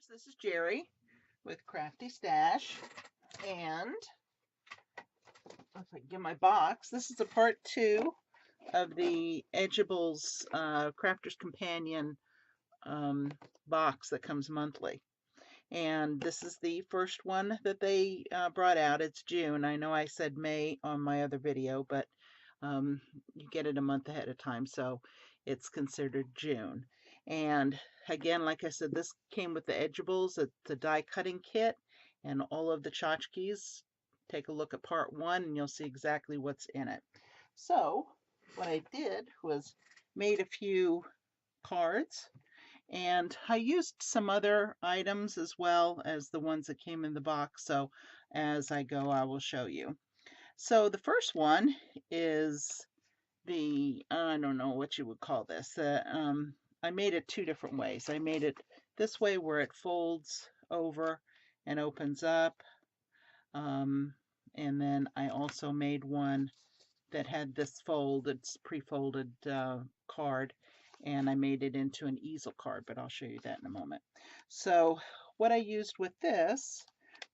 This is Jerry with Crafty Stash, and if I get my box, this is a part 2 of the Edgeables Crafter's Companion box that comes monthly. And this is the first one that they brought out. It's June. I know I said May on my other video, but you get it a month ahead of time, so it's considered June. And again, like I said, this came with the Edgeables, the die cutting kit, and all of the tchotchkes. Take a look at part 1 and you'll see exactly what's in it. So what I did was made a few cards, and I used some other items as well as the ones that came in the box. So as I go, I will show you. So the first one is I don't know what you would call this. I made it 2 different ways. I made it this way where it folds over and opens up. And then I also made one that had this fold. It's pre-folded card, and I made it into an easel card, but I'll show you that in a moment. So what I used with this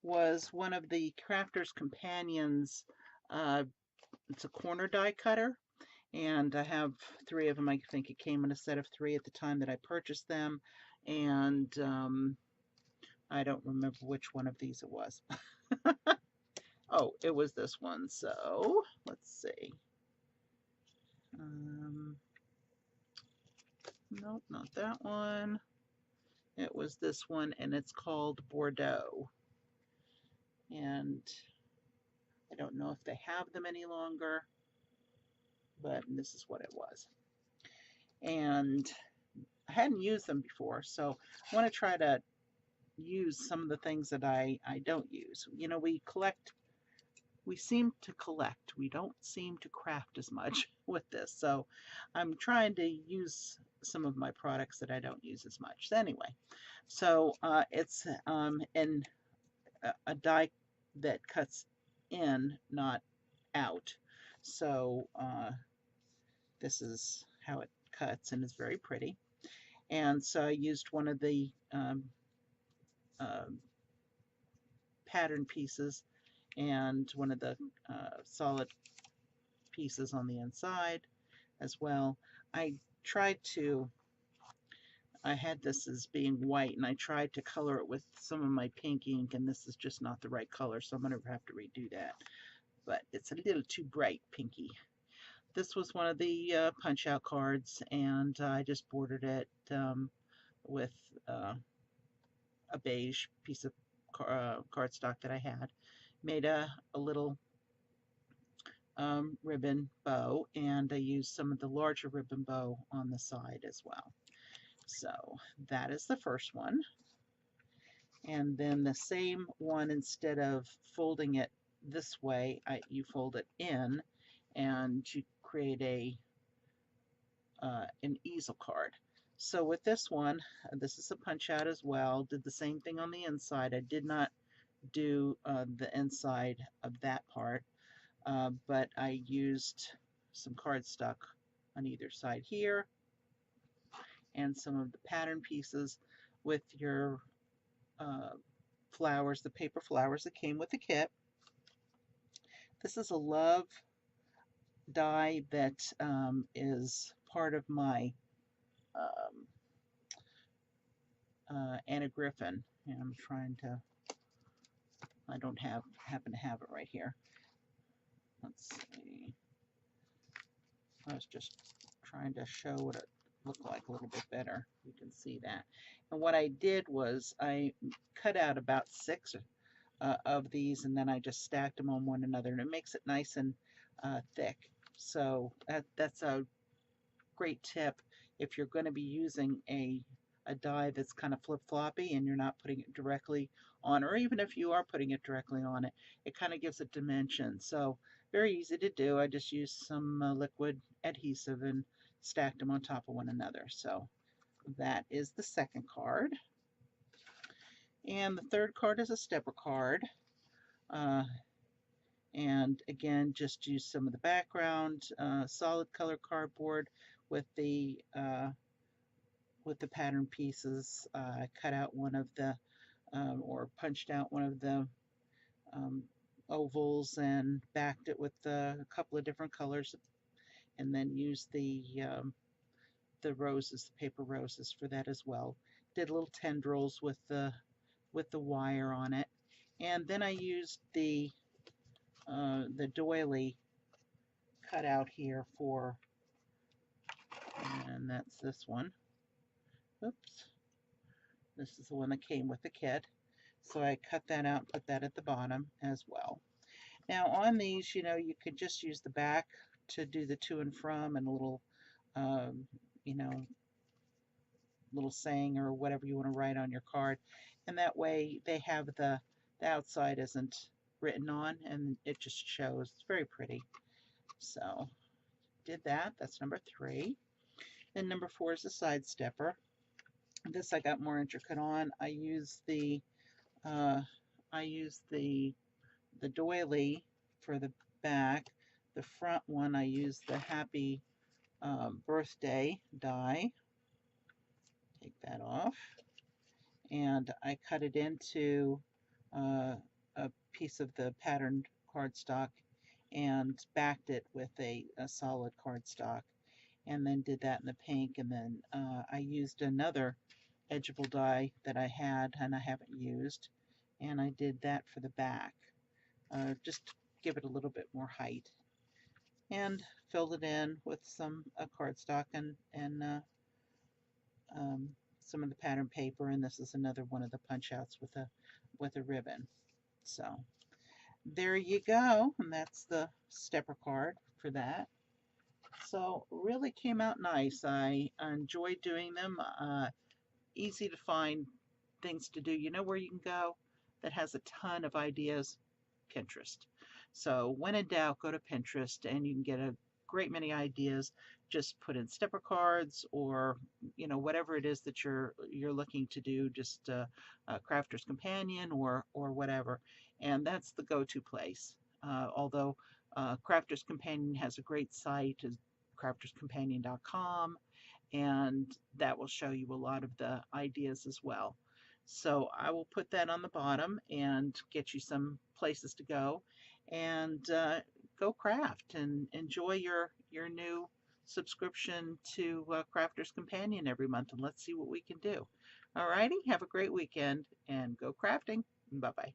was one of the Crafter's Companions. It's a corner die cutter, and I have 3 of them. I think it came in a set of 3 at the time that I purchased them, and I don't remember which one of these it was. Oh, it was this one. So let's see. Nope, not that one. It was this one, and it's called Bordeaux. And I don't know if they have them any longer, but this is what it was. And I hadn't used them before, so I want to try to use some of the things that I don't use. You know, we seem to collect. We don't seem to craft as much with this. So I'm trying to use some of my products that I don't use as much. So anyway, so it's in a die that cuts in, not out. So this is how it cuts, and it's very pretty. And so I used one of the pattern pieces and one of the solid pieces on the inside as well. I had this as being white, and I tried to color it with some of my pink ink, and this is just not the right color, so I'm going to have to redo that. But it's a little too bright pinky. This was one of the punch out cards, and I just bordered it with a beige piece of cardstock that I had. Made a little ribbon bow, and I used some of the larger ribbon bow on the side as well. So that is the first one. And then the same one, instead of folding it this way, you fold it in, and you create an easel card. So with this one, this is a punch out as well. Did the same thing on the inside. I did not do the inside of that part, but I used some cardstock on either side here, and some of the pattern pieces with your flowers, the paper flowers that came with the kit. This is a love die that is part of my Anna Griffin. And I'm trying to, I don't happen to have it right here. Let's see. I was just trying to show what it looked like a little bit better. You can see that. And what I did was I cut out about 6 of these, and then I just stacked them on one another, and it makes it nice and thick. So that's a great tip if you're going to be using a die that's kind of flip-floppy and you're not putting it directly on, or even if you are putting it directly on it, it kind of gives it dimension. So very easy to do. I just used some liquid adhesive and stacked them on top of one another. So that is the second card. And the third card is a stepper card. And again, just use some of the background solid color cardboard with the with the pattern pieces. I cut out one of the, or punched out one of the um, ovals and backed it with a couple of different colors, and then used the roses, the paper roses for that as well. Did little tendrils with the wire on it, and then I used the doily cut out here for, and that's this one. Oops, this is the one that came with the kit. So I cut that out and put that at the bottom as well. Now on these, you could just use the back to do the to and from and a little, um, you know, little saying or whatever you want to write on your card. And that way they have the outside isn't written on and it just shows. It's very pretty. So did that. That's number 3. And number 4 is the side stepper. This I got more intricate on. I used the doily for the back. The front one I used the happy birthday die. Take that off. And I cut it into a piece of the patterned cardstock and backed it with a solid cardstock, and then did that in the pink. And then I used another edgeable die that I had and I haven't used, and I did that for the back, just to give it a little bit more height, and filled it in with some cardstock and some of the pattern paper. And this is another one of the punch outs with a ribbon. So there you go, and that's the stepper card for that. So really came out nice. I enjoyed doing them. Easy to find things to do. You know where you can go that has a ton of ideas? Pinterest. So when in doubt, go to Pinterest and you can get a great many ideas. Just put in stepper cards, or whatever it is that you're looking to do, just Crafter's Companion or whatever, and that's the go-to place. Although Crafter's Companion has a great site, is crafterscompanion.com, and that will show you a lot of the ideas as well. So I will put that on the bottom and get you some places to go, and go craft and enjoy your new subscription to Crafter's Companion every month, and let's see what we can do. Alrighty, have a great weekend and go crafting. Bye-bye.